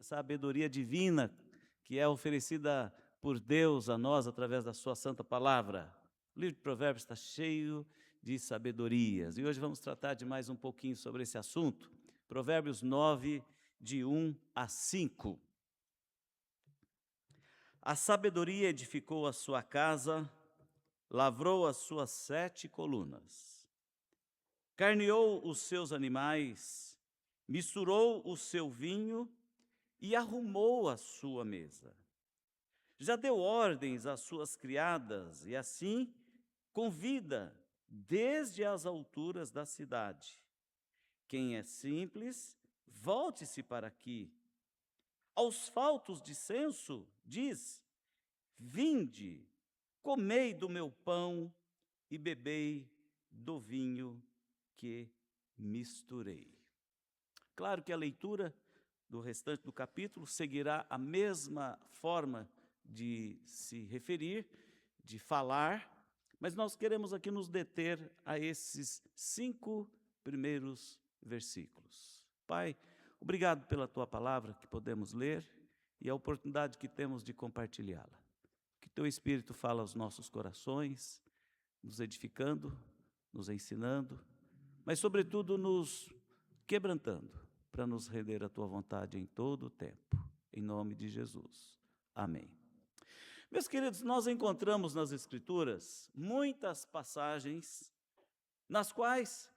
sabedoria divina que é oferecida por Deus a nós através da sua santa palavra. O livro de Provérbios está cheio de sabedorias e hoje vamos tratar de mais um pouquinho sobre esse assunto. Provérbios 9, de 1 a 5. A sabedoria edificou a sua casa, lavrou as suas 7 colunas, carneou os seus animais, misturou o seu vinho e arrumou a sua mesa. Já deu ordens às suas criadas e assim convida desde as alturas da cidade. Quem é simples, volte-se para aqui. Aos faltos de senso, diz: vinde, comei do meu pão e bebei do vinho que misturei. Claro que a leitura do restante do capítulo seguirá a mesma forma de se referir, de falar, mas nós queremos aqui nos deter a esses 5 primeiros versículos. Pai, obrigado pela tua palavra que podemos ler e a oportunidade que temos de compartilhá-la. Que teu Espírito fala aos nossos corações, nos edificando, nos ensinando, mas sobretudo nos quebrantando, para nos render à tua vontade em todo o tempo. Em nome de Jesus. Amém. Meus queridos, nós encontramos nas Escrituras muitas passagens nas quais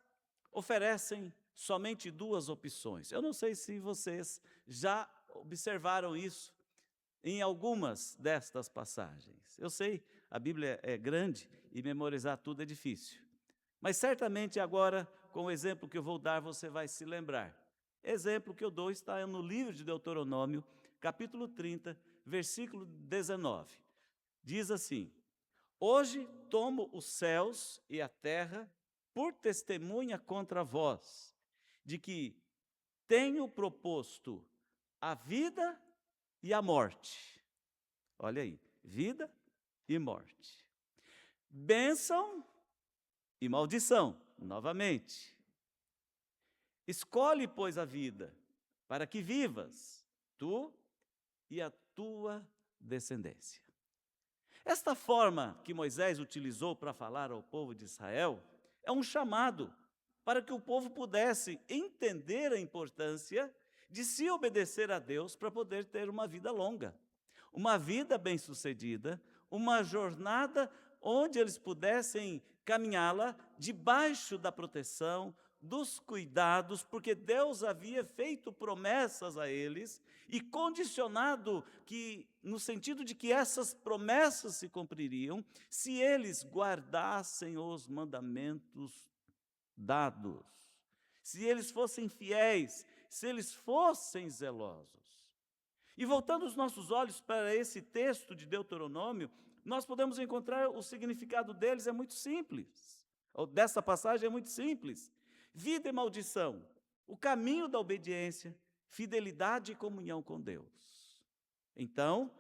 oferecem somente 2 opções. Eu não sei se vocês já observaram isso em algumas destas passagens. Eu sei, a Bíblia é grande e memorizar tudo é difícil. Mas certamente agora, com o exemplo que eu vou dar, você vai se lembrar. Exemplo que eu dou está no livro de Deuteronômio, capítulo 30, versículo 19. Diz assim: hoje tomo os céus e a terra por testemunha contra vós, de que tenho proposto a vida e a morte. Olha aí, vida e morte. Bênção e maldição, novamente. Escolhe, pois, a vida, para que vivas, tu e a tua descendência. Esta forma que Moisés utilizou para falar ao povo de Israel é um chamado para que o povo pudesse entender a importância de se obedecer a Deus para poder ter uma vida longa, uma vida bem-sucedida, uma jornada onde eles pudessem caminhá-la debaixo da proteção, dos cuidados, porque Deus havia feito promessas a eles e condicionado que, no sentido de que essas promessas se cumpririam se eles guardassem os mandamentos dados, se eles fossem fiéis, se eles fossem zelosos. E voltando os nossos olhos para esse texto de Deuteronômio, nós podemos encontrar o significado deles é muito simples, ou dessa passagem é muito simples. Vida e maldição, o caminho da obediência, fidelidade e comunhão com Deus. Então,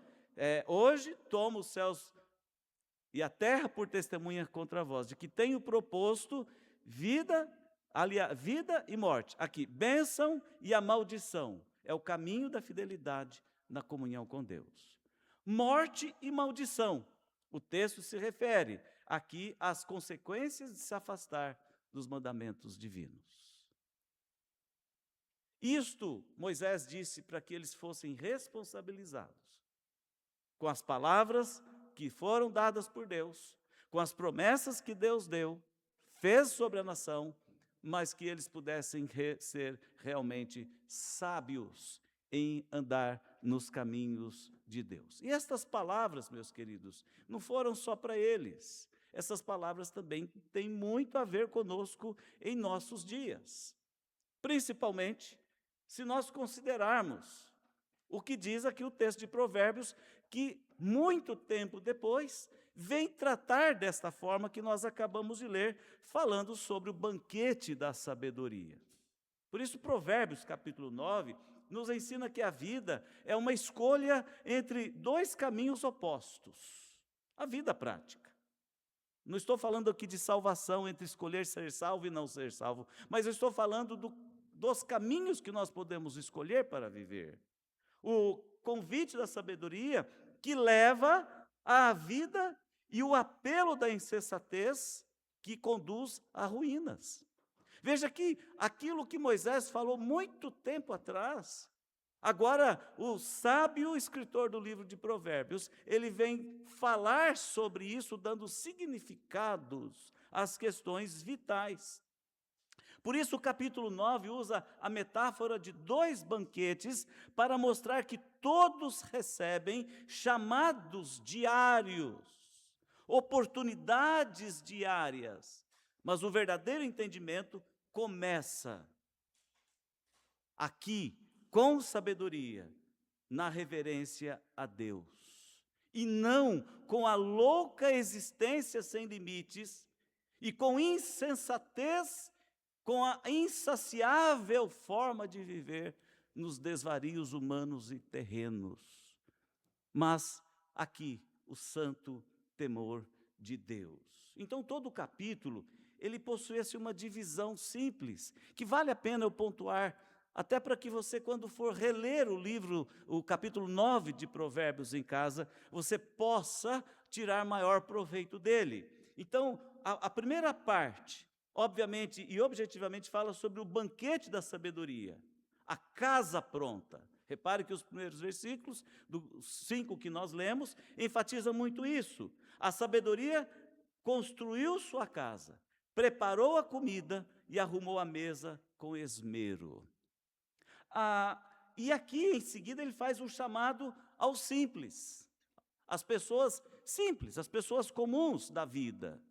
hoje tomo os céus e a terra por testemunha contra vós, de que tenho proposto vida e morte. Aqui, bênção e a maldição. É o caminho da fidelidade na comunhão com Deus. Morte e maldição. O texto se refere aqui às consequências de se afastar dos mandamentos divinos. Isto Moisés disse para que eles fossem responsabilizados com as palavras que foram dadas por Deus, com as promessas que Deus deu, fez sobre a nação, mas que eles pudessem ser realmente sábios em andar nos caminhos de Deus. E estas palavras, meus queridos, não foram só para eles. Essas palavras também têm muito a ver conosco em nossos dias. Principalmente se nós considerarmos o que diz aqui o texto de Provérbios, que muito tempo depois vem tratar desta forma que nós acabamos de ler, falando sobre o banquete da sabedoria. Por isso, Provérbios, capítulo 9, nos ensina que a vida é uma escolha entre 2 caminhos opostos. A vida prática. Não estou falando aqui de salvação, entre escolher ser salvo e não ser salvo, mas eu estou falando dos caminhos que nós podemos escolher para viver. O convite da sabedoria que leva à vida e o apelo da insensatez que conduz a ruínas. Veja que aquilo que Moisés falou muito tempo atrás, agora o sábio escritor do livro de Provérbios, ele vem falar sobre isso, dando significados às questões vitais. Por isso, o capítulo 9 usa a metáfora de 2 banquetes para mostrar que todos recebem chamados diários, oportunidades diárias, mas o verdadeiro entendimento começa aqui, com sabedoria, na reverência a Deus, e não com a louca existência sem limites e com insensatez, com a insaciável forma de viver nos desvarios humanos e terrenos, mas aqui o santo temor de Deus. Então todo o capítulo, ele possui uma divisão simples, que vale a pena eu pontuar, até para que você, quando for reler o livro, o capítulo 9 de Provérbios em casa, você possa tirar maior proveito dele. Então, a primeira parte, obviamente e objetivamente, fala sobre o banquete da sabedoria, a casa pronta. Repare que os primeiros versículos, dos 5 que nós lemos, enfatizam muito isso. A sabedoria construiu sua casa, preparou a comida e arrumou a mesa com esmero. E aqui, em seguida, ele faz um chamado aos simples, as pessoas simples, as pessoas comuns da vida.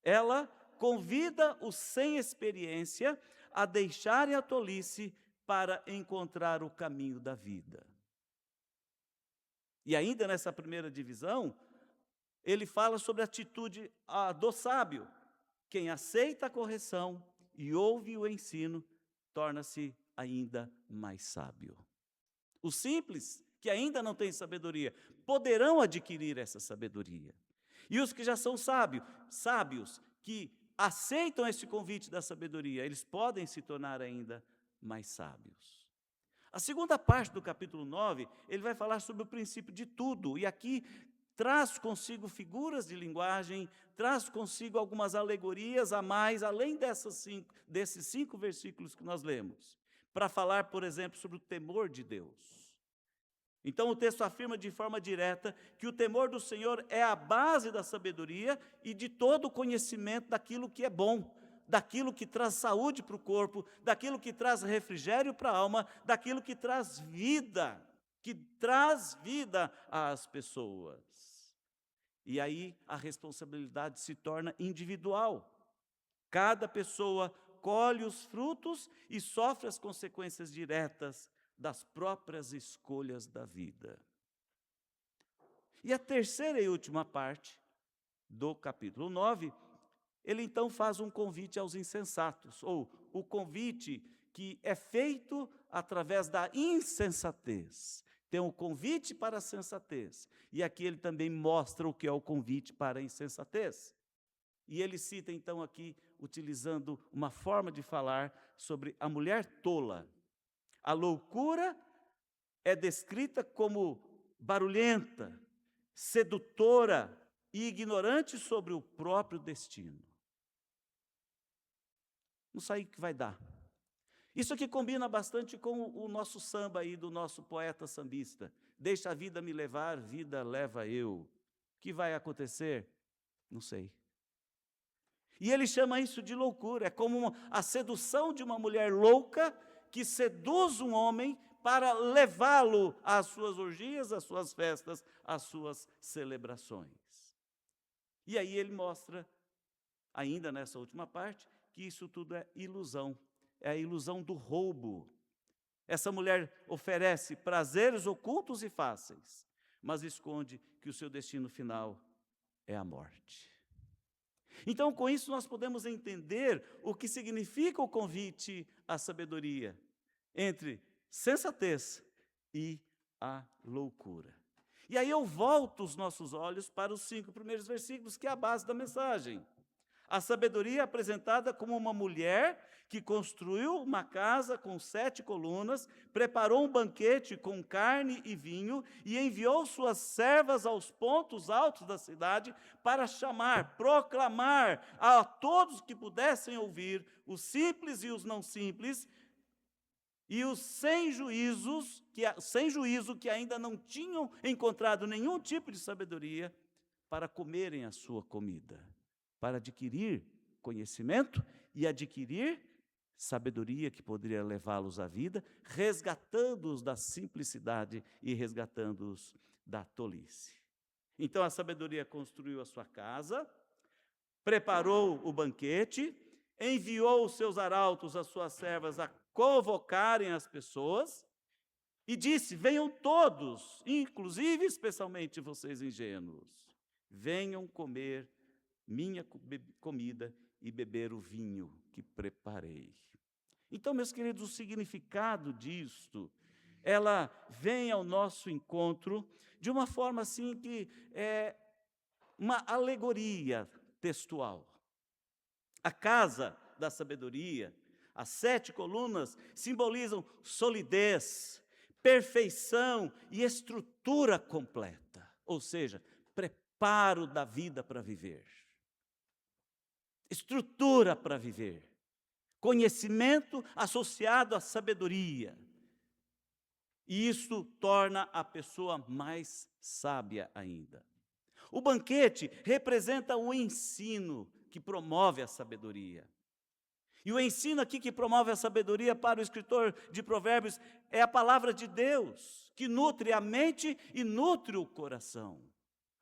Ela convida os sem experiência a deixarem a tolice para encontrar o caminho da vida. E ainda nessa primeira divisão, ele fala sobre a atitude do sábio. Quem aceita a correção e ouve o ensino, torna-se ainda mais sábio. Os simples, que ainda não têm sabedoria, poderão adquirir essa sabedoria. E os que já são sábios, que aceitam esse convite da sabedoria, eles podem se tornar ainda mais sábios. A segunda parte do capítulo 9, ele vai falar sobre o princípio de tudo, e aqui traz consigo figuras de linguagem, traz consigo algumas alegorias a mais, além desses 5 versículos que nós lemos, para falar, por exemplo, sobre o temor de Deus. Então o texto afirma de forma direta que o temor do Senhor é a base da sabedoria e de todo o conhecimento daquilo que é bom, daquilo que traz saúde para o corpo, daquilo que traz refrigério para a alma, daquilo que traz vida às pessoas. E aí a responsabilidade se torna individual. Cada pessoa colhe os frutos e sofre as consequências diretas das próprias escolhas da vida. E a terceira e última parte do capítulo 9, ele então faz um convite aos insensatos, ou o convite que é feito através da insensatez. Tem um convite para a sensatez, e aqui ele também mostra o que é o convite para a insensatez. E ele cita então aqui, utilizando uma forma de falar sobre a mulher tola. A loucura é descrita como barulhenta, sedutora e ignorante sobre o próprio destino. Não sei o que vai dar. Isso aqui combina bastante com o nosso samba aí, do nosso poeta sambista. Deixa a vida me levar, vida leva eu. O que vai acontecer? Não sei. E ele chama isso de loucura. É como a sedução de uma mulher louca que seduz um homem para levá-lo às suas orgias, às suas festas, às suas celebrações. E aí ele mostra, ainda nessa última parte, que isso tudo é ilusão. É a ilusão do roubo. Essa mulher oferece prazeres ocultos e fáceis, mas esconde que o seu destino final é a morte. Então, com isso, nós podemos entender o que significa o convite à sabedoria, entre sensatez e a loucura. E aí eu volto os nossos olhos para os 5 primeiros versículos, que é a base da mensagem. A sabedoria é apresentada como uma mulher que construiu uma casa com 7 colunas, preparou um banquete com carne e vinho e enviou suas servas aos pontos altos da cidade para chamar, proclamar a todos que pudessem ouvir, os simples e os não simples, e os sem juízo que ainda não tinham encontrado nenhum tipo de sabedoria, para comerem a sua comida, para adquirir conhecimento e adquirir sabedoria que poderia levá-los à vida, resgatando-os da simplicidade e resgatando-os da tolice. Então a sabedoria construiu a sua casa, preparou o banquete, enviou os seus arautos, as suas servas, a convocarem as pessoas, e disse: venham todos, inclusive especialmente vocês ingênuos, venham comer minha comida e beber o vinho que preparei. Então, meus queridos, o significado disto, ela vem ao nosso encontro de uma forma assim que é uma alegoria textual. A casa da sabedoria, as 7 colunas, simbolizam solidez, perfeição e estrutura completa, ou seja, preparo da vida para viver. Estrutura para viver. Conhecimento associado à sabedoria. E isso torna a pessoa mais sábia ainda. O banquete representa o ensino que promove a sabedoria. E o ensino aqui que promove a sabedoria para o escritor de Provérbios é a palavra de Deus, que nutre a mente e nutre o coração,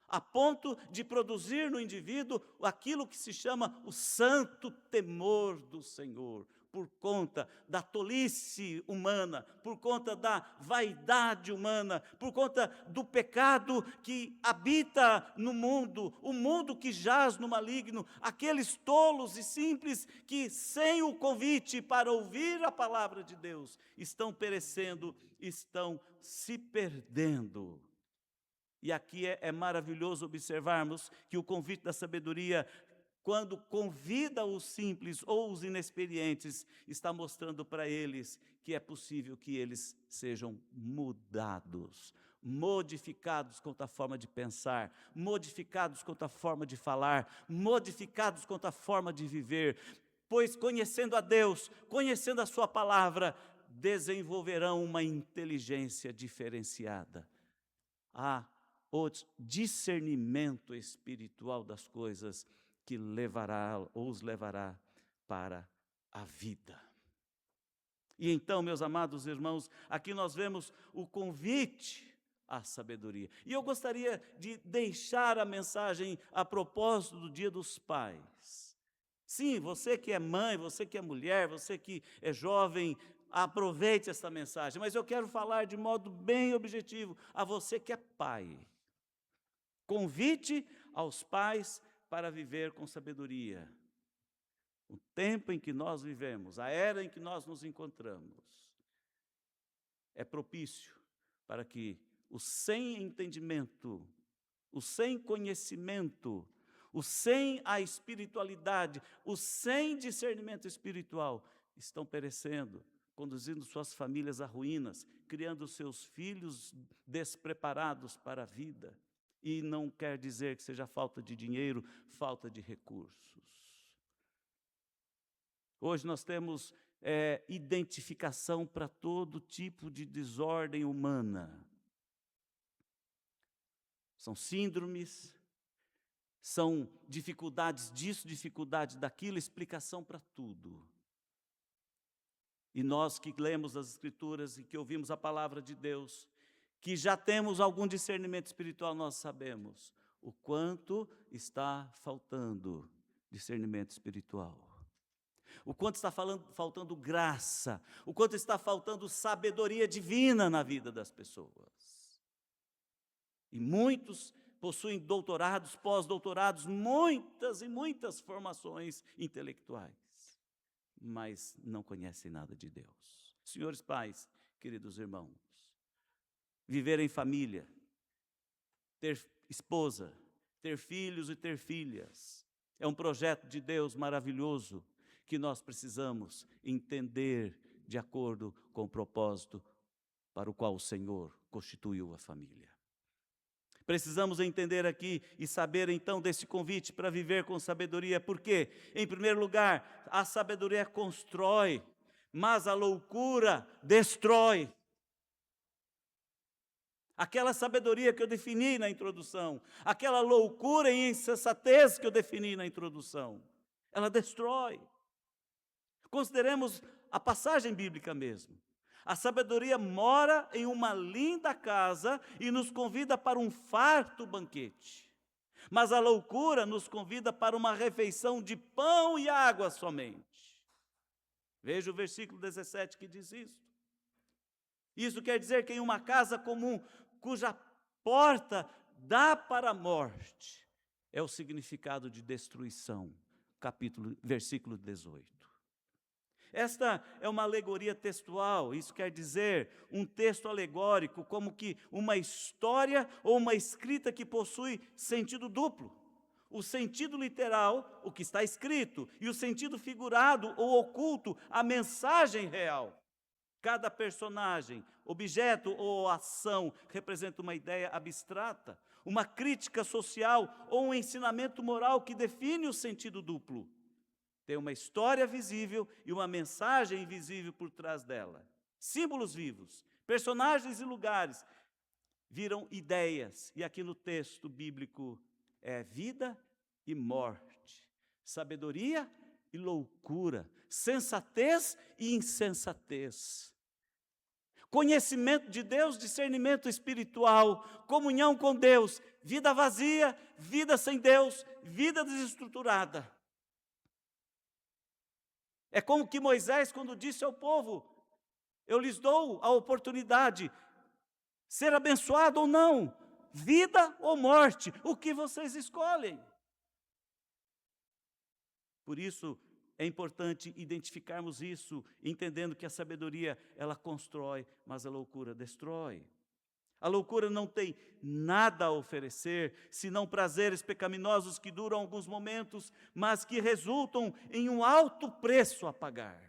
a ponto de produzir no indivíduo aquilo que se chama o santo temor do Senhor, por conta da tolice humana, por conta da vaidade humana, por conta do pecado que habita no mundo, o mundo que jaz no maligno, aqueles tolos e simples que, sem o convite para ouvir a palavra de Deus, estão perecendo, estão se perdendo. E aqui é maravilhoso observarmos que o convite da sabedoria, quando convida os simples ou os inexperientes, está mostrando para eles que é possível que eles sejam mudados, modificados quanto à forma de pensar, modificados quanto à forma de falar, modificados quanto à forma de viver, pois conhecendo a Deus, conhecendo a sua palavra, desenvolverão uma inteligência diferenciada. O discernimento espiritual das coisas que os levará para a vida. E então, meus amados irmãos, aqui nós vemos o convite à sabedoria. E eu gostaria de deixar a mensagem a propósito do Dia dos Pais. Sim, você que é mãe, você que é mulher, você que é jovem, aproveite esta mensagem. Mas eu quero falar de modo bem objetivo a você que é pai. Convite aos pais para viver com sabedoria. O tempo em que nós vivemos, a era em que nós nos encontramos, é propício para que o sem entendimento, o sem conhecimento, o sem a espiritualidade, o sem discernimento espiritual, estão perecendo, conduzindo suas famílias a ruínas, criando seus filhos despreparados para a vida. E não quer dizer que seja falta de dinheiro, falta de recursos. Hoje nós temos identificação para todo tipo de desordem humana. São síndromes, são dificuldades disso, dificuldade daquilo, explicação para tudo. E nós que lemos as Escrituras e que ouvimos a palavra de Deus, que já temos algum discernimento espiritual, nós sabemos o quanto está faltando discernimento espiritual. O quanto está faltando graça, o quanto está faltando sabedoria divina na vida das pessoas. E muitos possuem doutorados, pós-doutorados, muitas e muitas formações intelectuais, mas não conhecem nada de Deus. Senhores pais, queridos irmãos, viver em família, ter esposa, ter filhos e ter filhas, É um projeto de Deus maravilhoso que nós precisamos entender de acordo com o propósito para o qual o Senhor constituiu a família. Precisamos entender aqui e saber então desse convite para viver com sabedoria, porque, em primeiro lugar, a sabedoria constrói, mas a loucura destrói. Aquela sabedoria que eu defini na introdução, aquela loucura e insensatez que eu defini na introdução, ela destrói. Consideremos a passagem bíblica mesmo. A sabedoria mora em uma linda casa e nos convida para um farto banquete. Mas a loucura nos convida para uma refeição de pão e água somente. Veja o versículo 17 que diz isso. Isso quer dizer que em uma casa comum, cuja porta dá para a morte, é o significado de destruição, versículo 18. Esta é uma alegoria textual, isso quer dizer um texto alegórico, como que uma história ou uma escrita que possui sentido duplo. O sentido literal, o que está escrito, e o sentido figurado ou oculto, a mensagem real. Cada personagem, objeto ou ação representa uma ideia abstrata, uma crítica social ou um ensinamento moral que define o sentido duplo. Tem uma história visível e uma mensagem invisível por trás dela. Símbolos vivos, personagens e lugares viram ideias. E aqui no texto bíblico é vida e morte, sabedoria e loucura, sensatez e insensatez. Conhecimento de Deus, discernimento espiritual, comunhão com Deus, vida vazia, vida sem Deus, vida desestruturada. É como que Moisés, quando disse ao povo, eu lhes dou a oportunidade, ser abençoado ou não, vida ou morte, o que vocês escolhem? Por isso, é importante identificarmos isso, entendendo que a sabedoria, ela constrói, mas a loucura destrói. A loucura não tem nada a oferecer, senão prazeres pecaminosos que duram alguns momentos, mas que resultam em um alto preço a pagar.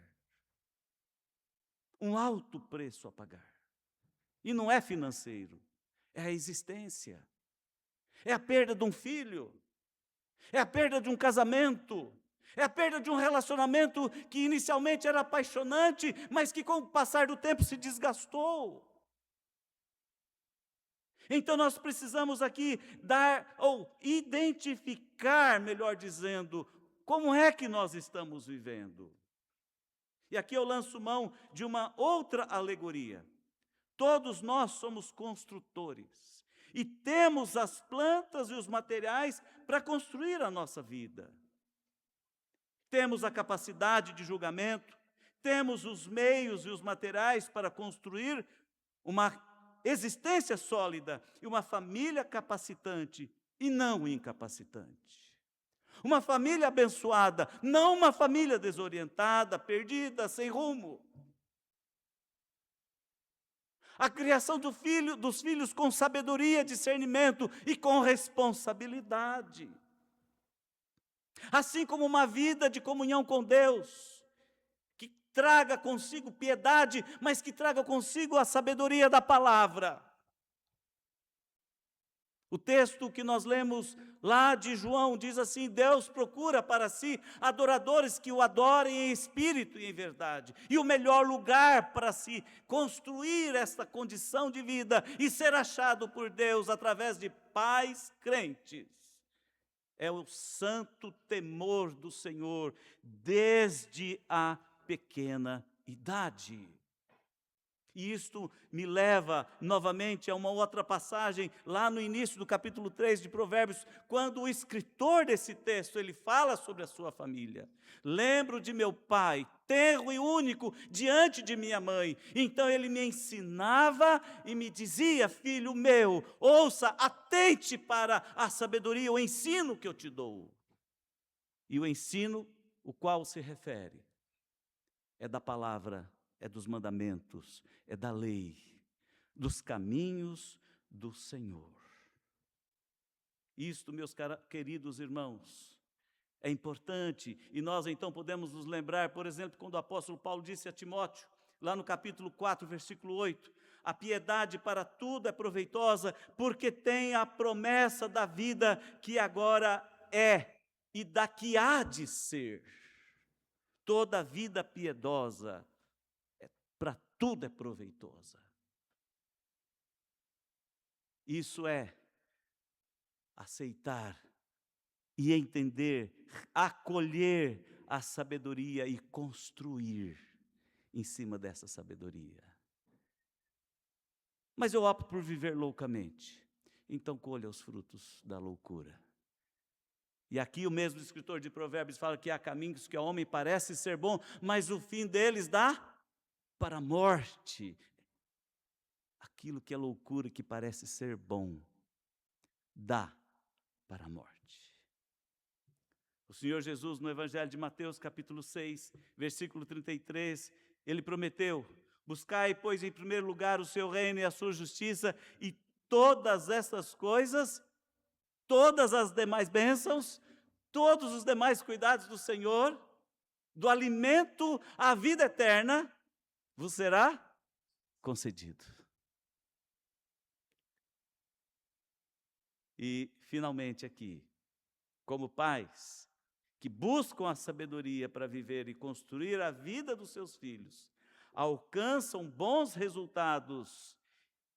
Um alto preço a pagar. E não é financeiro, é a existência. É a perda de um filho, é a perda de um casamento, é a perda de um relacionamento que inicialmente era apaixonante, mas que com o passar do tempo se desgastou. Então nós precisamos aqui dar, ou identificar, melhor dizendo, como é que nós estamos vivendo. E aqui eu lanço mão de uma outra alegoria. Todos nós somos construtores e temos as plantas e os materiais para construir a nossa vida. Temos a capacidade de julgamento, temos os meios e os materiais para construir uma existência sólida e uma família capacitante e não incapacitante. Uma família abençoada, não uma família desorientada, perdida, sem rumo. A criação dos filhos com sabedoria, discernimento e com responsabilidade. Assim como uma vida de comunhão com Deus, que traga consigo piedade, mas que traga consigo a sabedoria da palavra. O texto que nós lemos lá de João diz assim: Deus procura para si adoradores que o adorem em espírito e em verdade. E o melhor lugar para se construir esta condição de vida e ser achado por Deus através de pais crentes é o santo temor do Senhor desde a pequena idade. E isto me leva novamente a uma outra passagem, lá no início do capítulo 3 de Provérbios, quando o escritor desse texto, ele fala sobre a sua família. Lembro de meu pai, tenro e único, diante de minha mãe. Então ele me ensinava e me dizia: filho meu, ouça, atente para a sabedoria, o ensino que eu te dou. E o ensino, o qual se refere, é da palavra, é dos mandamentos, é da lei, dos caminhos do Senhor. Isto, meus queridos irmãos, é importante, e nós então podemos nos lembrar, por exemplo, quando o apóstolo Paulo disse a Timóteo, lá no capítulo 4, versículo 8, a piedade para tudo é proveitosa, porque tem a promessa da vida que agora é e da que há de ser. Toda vida piedosa, para tudo é proveitosa. Isso é aceitar e entender, acolher a sabedoria e construir em cima dessa sabedoria. Mas eu opto por viver loucamente, então colha os frutos da loucura. E aqui o mesmo escritor de Provérbios fala que há caminhos que ao homem parece ser bom, mas o fim deles dá para a morte. Aquilo que é loucura, que parece ser bom, dá para a morte. O Senhor Jesus, no Evangelho de Mateus, capítulo 6, versículo 33, ele prometeu: buscai, pois, em primeiro lugar o seu reino e a sua justiça, e todas essas coisas, todas as demais bênçãos, todos os demais cuidados do Senhor, do alimento à vida eterna, vos será concedido. E, finalmente, aqui, como pais que buscam a sabedoria para viver e construir a vida dos seus filhos, alcançam bons resultados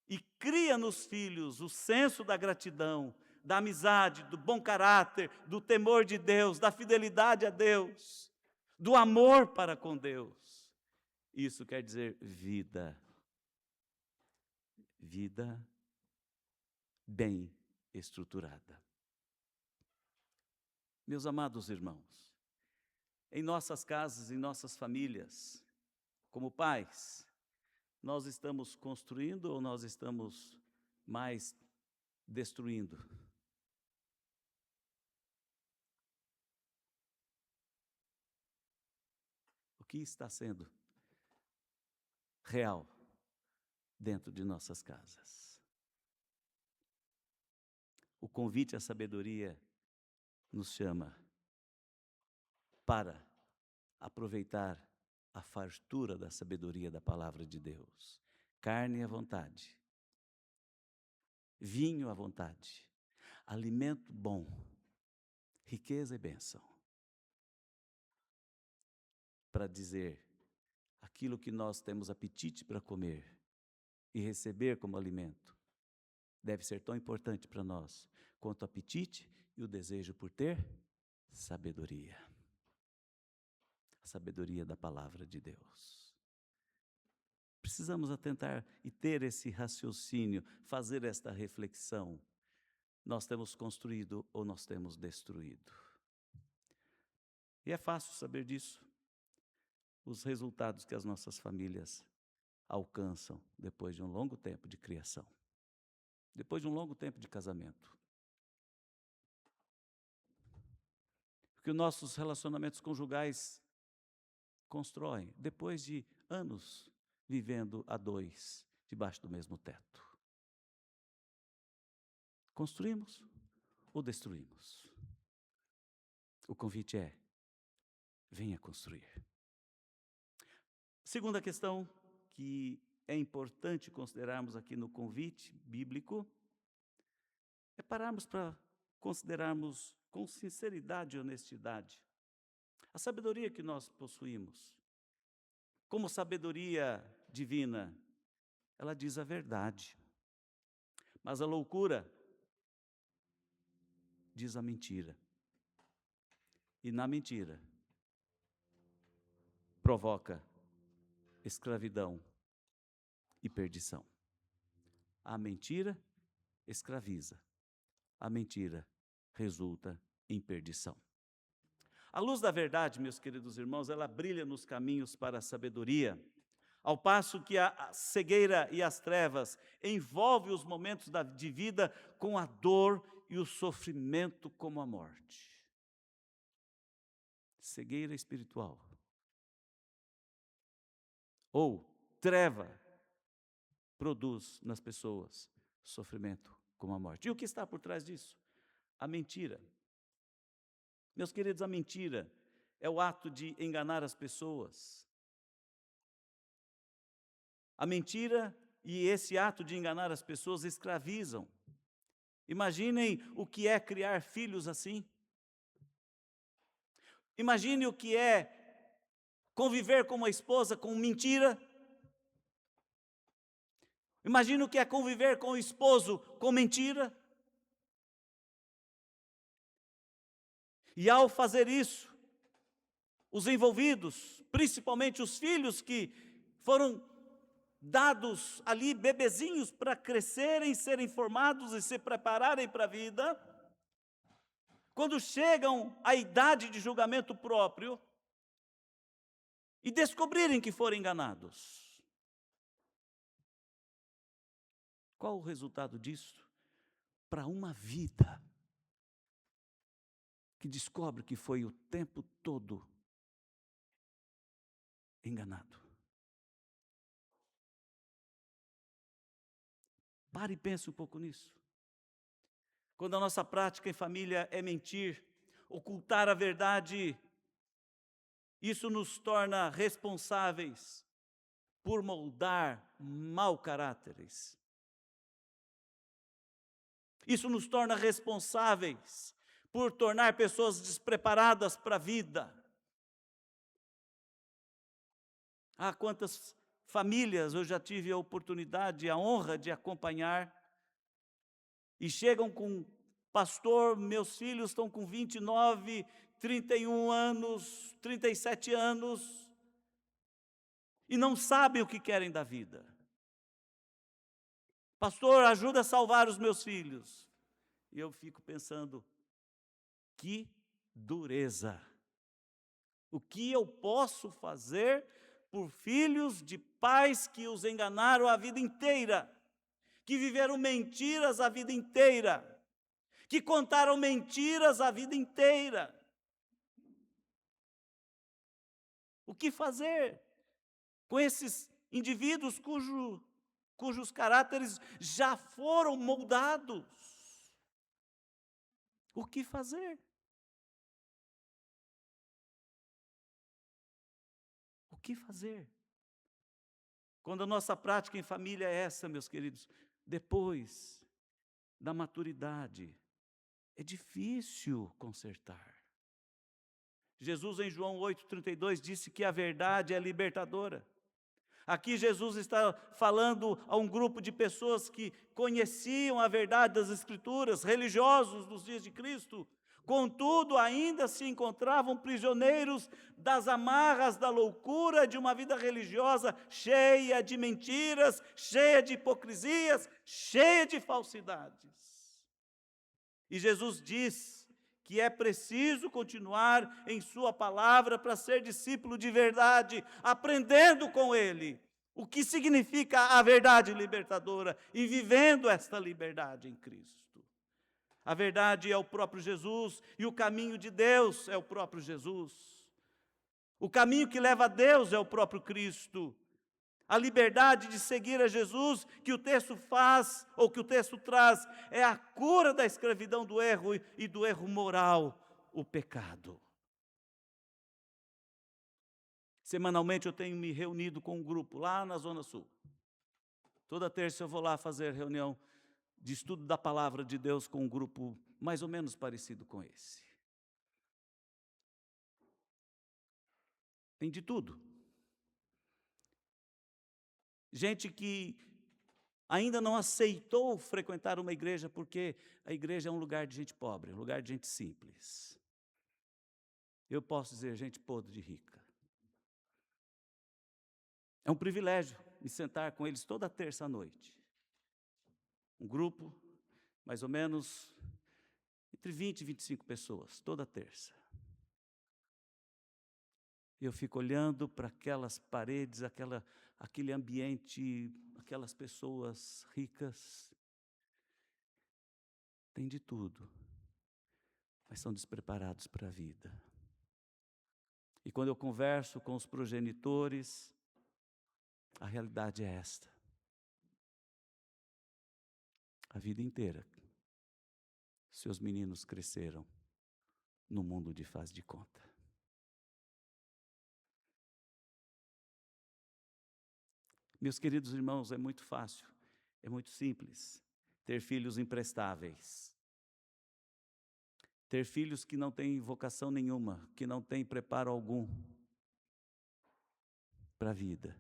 e cria nos filhos o senso da gratidão, da amizade, do bom caráter, do temor de Deus, da fidelidade a Deus, do amor para com Deus. Isso quer dizer vida. Vida bem estruturada. Meus amados irmãos, em nossas casas, em nossas famílias, como pais, nós estamos construindo ou nós estamos mais destruindo? O que está sendo real dentro de nossas casas? O convite à sabedoria nos chama para aproveitar a fartura da sabedoria da palavra de Deus. Carne à vontade, vinho à vontade, alimento bom, riqueza e bênção. Para dizer aquilo que nós temos apetite para comer e receber como alimento, deve ser tão importante para nós quanto o apetite e o desejo por ter sabedoria. A sabedoria da palavra de Deus. Precisamos atentar e ter esse raciocínio, fazer esta reflexão. Nós temos construído ou nós temos destruído? E é fácil saber disso. Os resultados que as nossas famílias alcançam depois de um longo tempo de criação. Depois de um longo tempo de casamento. Porque os nossos relacionamentos conjugais constroem depois de anos vivendo a dois, debaixo do mesmo teto. Construímos ou destruímos? O convite é: venha construir. Segunda questão que é importante considerarmos aqui no convite bíblico é pararmos para considerarmos com sinceridade e honestidade a sabedoria que nós possuímos. Como sabedoria divina, ela diz a verdade. Mas a loucura diz a mentira. E na mentira provoca escravidão e perdição. A mentira escraviza. A mentira resulta em perdição. A luz da verdade, meus queridos irmãos, ela brilha nos caminhos para a sabedoria, ao passo que a cegueira e as trevas envolvem os momentos de vida com a dor e o sofrimento como a morte. Cegueira espiritual. Ou treva produz nas pessoas sofrimento como a morte. E o que está por trás disso? A mentira. Meus queridos, a mentira é o ato de enganar as pessoas. A mentira e esse ato de enganar as pessoas escravizam. Imaginem o que é criar filhos assim. Imagine o que é conviver com uma esposa com mentira. Imagine o que é conviver com o esposo com mentira. E ao fazer isso, os envolvidos, principalmente os filhos que foram dados ali bebezinhos para crescerem, serem formados e se prepararem para a vida, quando chegam à idade de julgamento próprio e descobrirem que foram enganados, qual o resultado disso? Para uma vida que descobre que foi o tempo todo enganado. Pare e pense um pouco nisso. Quando a nossa prática em família é mentir, ocultar a verdade, isso nos torna responsáveis por moldar mau caráteres. Isso nos torna responsáveis por tornar pessoas despreparadas para a vida. Ah, quantas famílias eu já tive a oportunidade, a honra de acompanhar, e chegam com: pastor, meus filhos estão com 29, 31 anos, 37 anos, e não sabem o que querem da vida. Pastor, ajuda a salvar os meus filhos. E eu fico pensando, que dureza! O que eu posso fazer por filhos de pais que os enganaram a vida inteira, que viveram mentiras a vida inteira, que contaram mentiras a vida inteira? O que fazer com esses indivíduos cujos caráteres já foram moldados? O que fazer? O que fazer? Quando a nossa prática em família é essa, meus queridos, depois da maturidade, é difícil consertar. Jesus, em João 8,32, disse que a verdade é libertadora. Aqui Jesus está falando a um grupo de pessoas que conheciam a verdade das Escrituras, religiosos dos dias de Cristo, contudo ainda se encontravam prisioneiros das amarras da loucura de uma vida religiosa cheia de mentiras, cheia de hipocrisias, cheia de falsidades. E Jesus diz que é preciso continuar em sua palavra para ser discípulo de verdade, aprendendo com ele o que significa a verdade libertadora e vivendo esta liberdade em Cristo. A verdade é o próprio Jesus e o caminho de Deus é o próprio Jesus. O caminho que leva a Deus é o próprio Cristo. A liberdade de seguir a Jesus que o texto faz, ou que o texto traz, é a cura da escravidão do erro e do erro moral, o pecado. Semanalmente eu tenho me reunido com um grupo lá na Zona Sul. Toda terça eu vou lá fazer reunião de estudo da palavra de Deus com um grupo mais ou menos parecido com esse. Tem de tudo. Gente que ainda não aceitou frequentar uma igreja porque a igreja é um lugar de gente pobre, um lugar de gente simples. Eu posso dizer gente podre de rica. É um privilégio me sentar com eles toda terça-noite. Um grupo, mais ou menos, entre 20 e 25 pessoas, toda terça. Eu fico olhando para aquelas paredes, aquele ambiente, aquelas pessoas ricas. Tem de tudo, mas são despreparados para a vida. E quando eu converso com os progenitores, a realidade é esta. A vida inteira, seus meninos cresceram no mundo de faz de conta. Meus queridos irmãos, é muito fácil, é muito simples ter filhos imprestáveis. Ter filhos que não têm vocação nenhuma, que não têm preparo algum para a vida.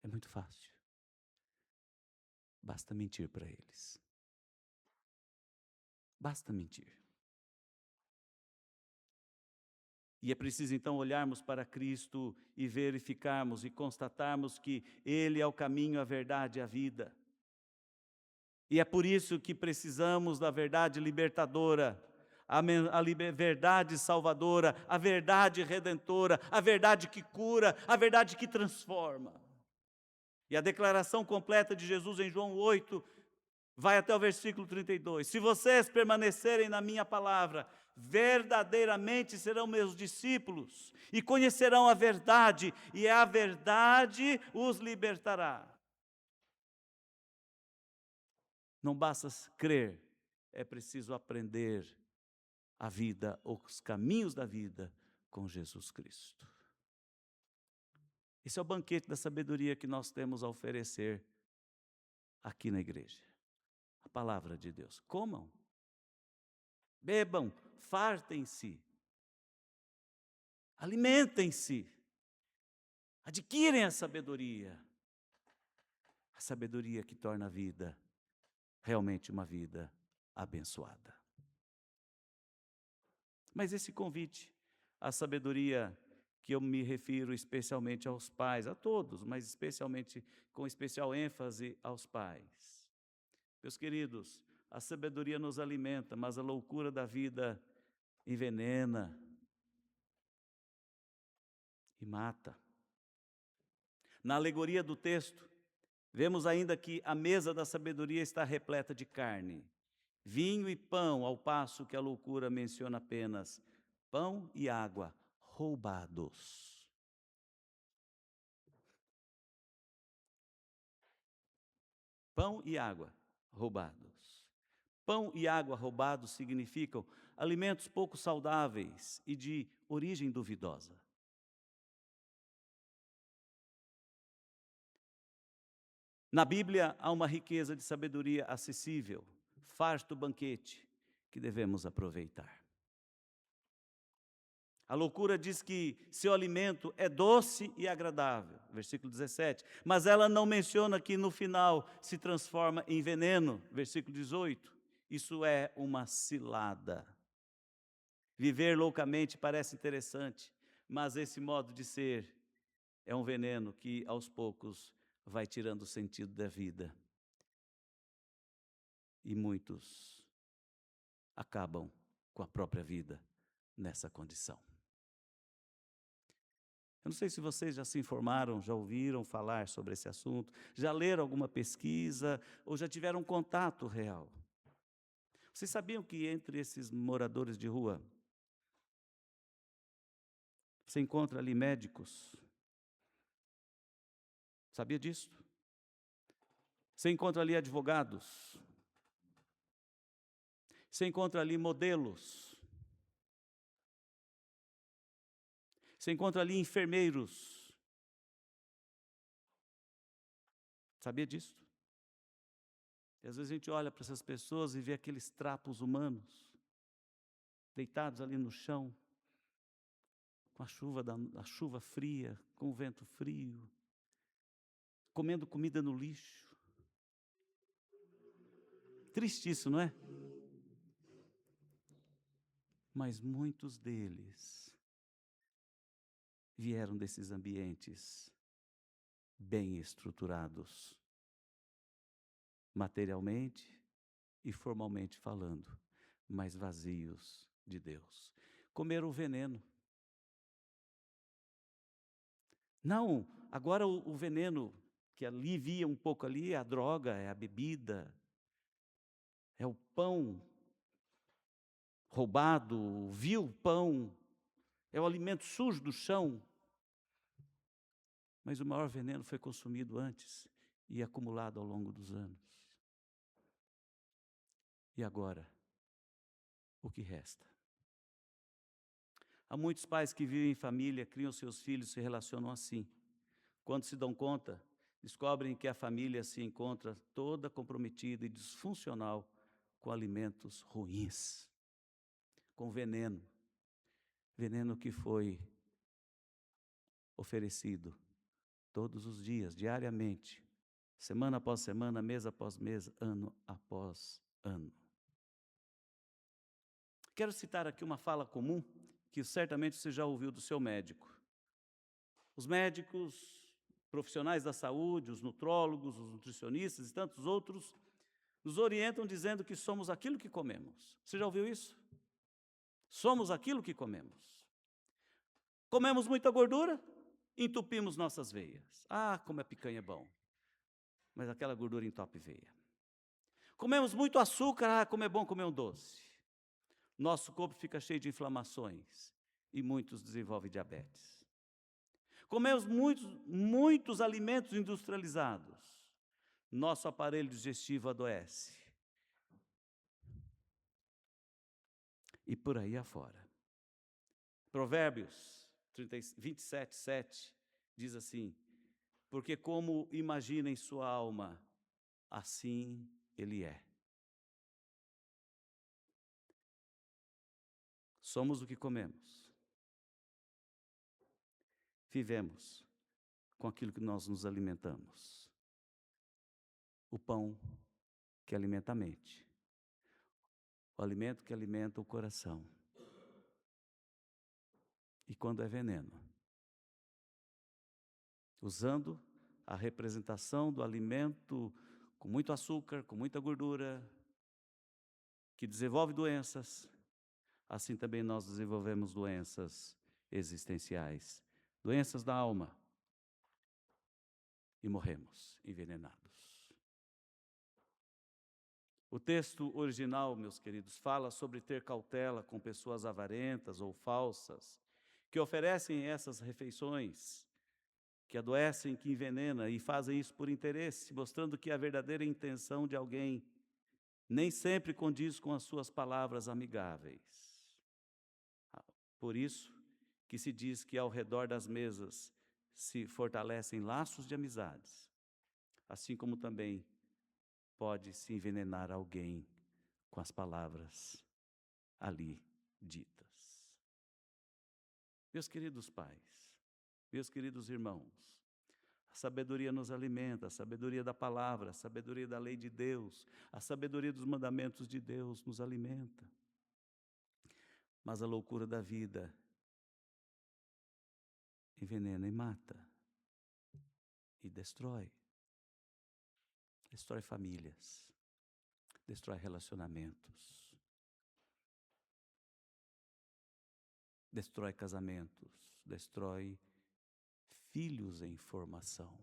É muito fácil. Basta mentir para eles. Basta mentir. E é preciso então olharmos para Cristo e verificarmos e constatarmos que Ele é o caminho, a verdade e a vida. E é por isso que precisamos da verdade libertadora, verdade salvadora, a verdade redentora, a verdade que cura, a verdade que transforma. E a declaração completa de Jesus em João 8 vai até o versículo 32. Se vocês permanecerem na minha palavra, verdadeiramente serão meus discípulos e conhecerão a verdade, e a verdade os libertará. Não basta crer, é preciso aprender a vida, os caminhos da vida com Jesus Cristo. Esse é o banquete da sabedoria que nós temos a oferecer aqui na igreja. A palavra de Deus. Comam, bebam, fartem-se, alimentem-se, adquirem a sabedoria que torna a vida realmente uma vida abençoada. Mas esse convite à sabedoria, que eu me refiro especialmente aos pais, a todos, mas especialmente com especial ênfase aos pais. Meus queridos, a sabedoria nos alimenta, mas a loucura da vida envenena e mata. Na alegoria do texto, vemos ainda que a mesa da sabedoria está repleta de carne, vinho e pão, ao passo que a loucura menciona apenas pão e água roubados. Pão e água roubados. Pão e água roubados significam alimentos pouco saudáveis e de origem duvidosa. Na Bíblia há uma riqueza de sabedoria acessível, farto banquete, que devemos aproveitar. A loucura diz que seu alimento é doce e agradável, versículo 17, mas ela não menciona que no final se transforma em veneno, versículo 18. Isso é uma cilada. Viver loucamente parece interessante, mas esse modo de ser é um veneno que aos poucos vai tirando o sentido da vida. E muitos acabam com a própria vida nessa condição. Eu não sei se vocês já se informaram, já ouviram falar sobre esse assunto, já leram alguma pesquisa ou já tiveram contato real. Vocês sabiam que entre esses moradores de rua, você encontra ali médicos? Sabia disso? Você encontra ali advogados? Você encontra ali modelos? Você encontra ali enfermeiros? Sabia disso? E às vezes a gente olha para essas pessoas e vê aqueles trapos humanos, deitados ali no chão, com a chuva fria, com o vento frio, comendo comida no lixo. Triste isso, não é? Mas muitos deles vieram desses ambientes bem estruturados, materialmente e formalmente falando, mas vazios de Deus. Comeram o veneno. Não, agora o veneno que alivia um pouco ali é a droga, é a bebida, é o pão roubado, o vil pão, é o alimento sujo do chão. Mas o maior veneno foi consumido antes e acumulado ao longo dos anos. E agora, o que resta? Há muitos pais que vivem em família, criam seus filhos, se relacionam assim. Quando se dão conta, descobrem que a família se encontra toda comprometida e disfuncional com alimentos ruins, com veneno. Veneno que foi oferecido todos os dias, diariamente, semana após semana, mês após mês, ano após ano. Quero citar aqui uma fala comum que certamente você já ouviu do seu médico. Os médicos, profissionais da saúde, os nutrólogos, os nutricionistas e tantos outros, nos orientam dizendo que somos aquilo que comemos. Você já ouviu isso? Somos aquilo que comemos. Comemos muita gordura, entupimos nossas veias. Ah, como a picanha é bom. Mas aquela gordura entope veia. Comemos muito açúcar, ah, como é bom comer um doce. Nosso corpo fica cheio de inflamações e muitos desenvolvem diabetes. Comemos muitos alimentos industrializados. Nosso aparelho digestivo adoece. E por aí afora. Provérbios 27, 7 diz assim: porque como imagina em sua alma, assim ele é. Somos o que comemos. Vivemos com aquilo que nós nos alimentamos. O pão que alimenta a mente. O alimento que alimenta o coração. E quando é veneno? Usando a representação do alimento com muito açúcar, com muita gordura, que desenvolve doenças, assim também nós desenvolvemos doenças existenciais, doenças da alma, e morremos envenenados. O texto original, meus queridos, fala sobre ter cautela com pessoas avarentas ou falsas, que oferecem essas refeições, que adoecem, que envenenam e fazem isso por interesse, mostrando que a verdadeira intenção de alguém nem sempre condiz com as suas palavras amigáveis. Por isso que se diz que ao redor das mesas se fortalecem laços de amizades, assim como também pode se envenenar alguém com as palavras ali ditas. Meus queridos pais, meus queridos irmãos, a sabedoria nos alimenta, a sabedoria da palavra, a sabedoria da lei de Deus, a sabedoria dos mandamentos de Deus nos alimenta. Mas a loucura da vida envenena e mata, e destrói. Destrói famílias, destrói relacionamentos, destrói casamentos, destrói filhos em formação,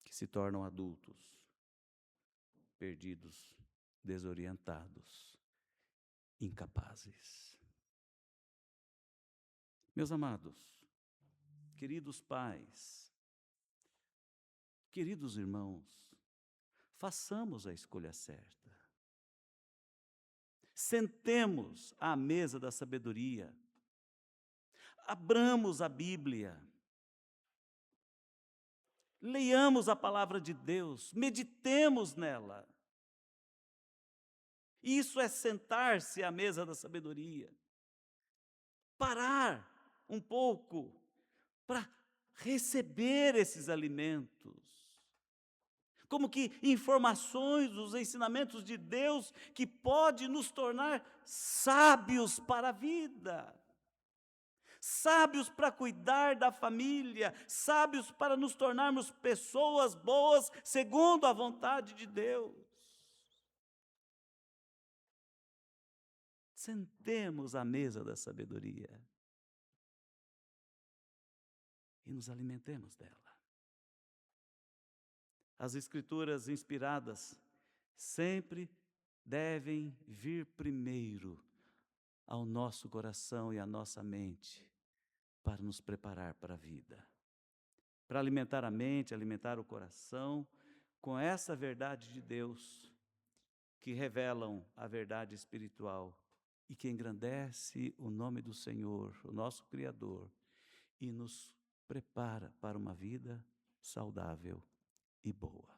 que se tornam adultos, perdidos, desorientados, incapazes. Meus amados, queridos pais, queridos irmãos, façamos a escolha certa. Sentemos à mesa da sabedoria. Abramos a Bíblia. Leiamos a palavra de Deus, meditemos nela. Isso é sentar-se à mesa da sabedoria. Parar um pouco para receber esses alimentos. Como que informações, os ensinamentos de Deus que pode nos tornar sábios para a vida. Sábios para cuidar da família, sábios para nos tornarmos pessoas boas segundo a vontade de Deus. Sentemos à mesa da sabedoria e nos alimentemos dela. As escrituras inspiradas sempre devem vir primeiro ao nosso coração e à nossa mente para nos preparar para a vida. Para alimentar a mente, alimentar o coração com essa verdade de Deus que revelam a verdade espiritual e que engrandece o nome do Senhor, o nosso Criador, e nos prepara para uma vida saudável e boa.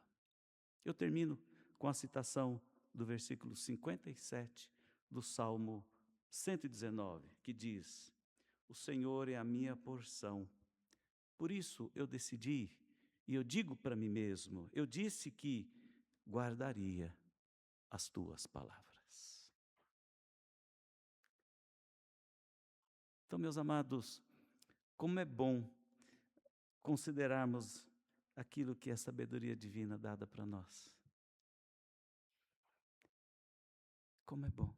Eu termino com a citação do versículo 57 do Salmo 119, que diz: O Senhor é a minha porção. Por isso eu decidi, e eu digo para mim mesmo, eu disse que guardaria as tuas palavras. Então, meus amados, como é bom considerarmos aquilo que é a sabedoria divina dada para nós. Como é bom.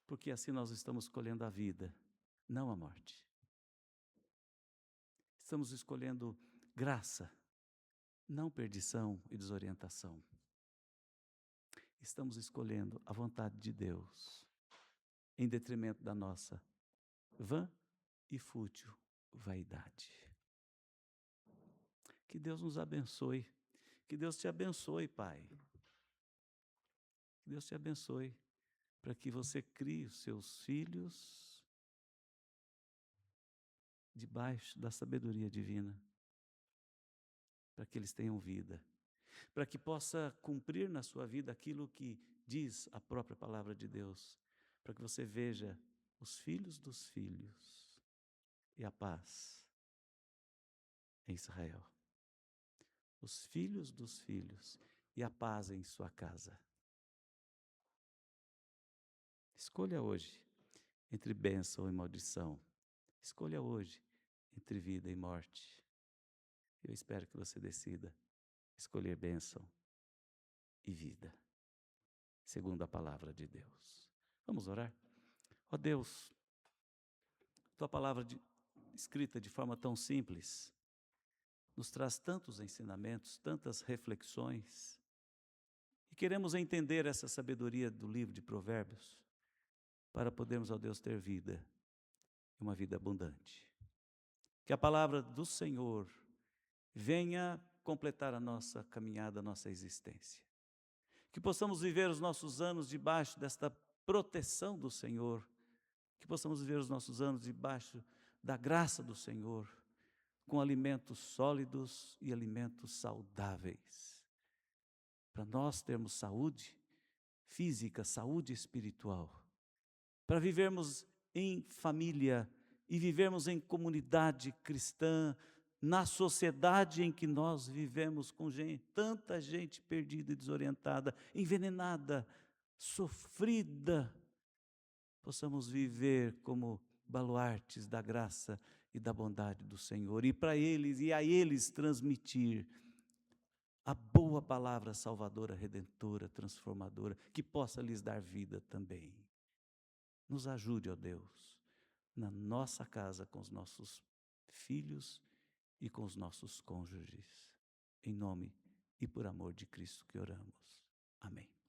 Porque assim nós estamos escolhendo a vida, não a morte. Estamos escolhendo graça, não perdição e desorientação. Estamos escolhendo a vontade de Deus, em detrimento da nossa vã e fútil vaidade. Que Deus nos abençoe. Que Deus te abençoe, Pai. Que Deus te abençoe, para que você crie os seus filhos debaixo da sabedoria divina, para que eles tenham vida, para que possa cumprir na sua vida aquilo que diz a própria palavra de Deus, para que você veja os filhos dos filhos e a paz em Israel. Os filhos dos filhos e a paz em sua casa. Escolha hoje entre bênção e maldição. Escolha hoje entre vida e morte. Eu espero que você decida escolher bênção e vida, segundo a palavra de Deus. Vamos orar? Ó Deus, Tua palavra escrita de forma tão simples, nos traz tantos ensinamentos, tantas reflexões, e queremos entender essa sabedoria do livro de Provérbios, para podermos, ó Deus, ter vida, uma vida abundante. Que a palavra do Senhor venha completar a nossa caminhada, a nossa existência. Que possamos viver os nossos anos debaixo desta proteção do Senhor. Que possamos viver os nossos anos debaixo da graça do Senhor, com alimentos sólidos e alimentos saudáveis. Para nós termos saúde física, saúde espiritual. Para vivermos em família e vivermos em comunidade cristã, na sociedade em que nós vivemos, com tanta gente perdida e desorientada, envenenada, sofrida, possamos viver como baluartes da graça e da bondade do Senhor, e para eles e a eles transmitir a boa palavra salvadora, redentora, transformadora, que possa lhes dar vida também. Nos ajude, ó Deus, na nossa casa, com os nossos filhos e com os nossos cônjuges. Em nome e por amor de Cristo que oramos. Amém.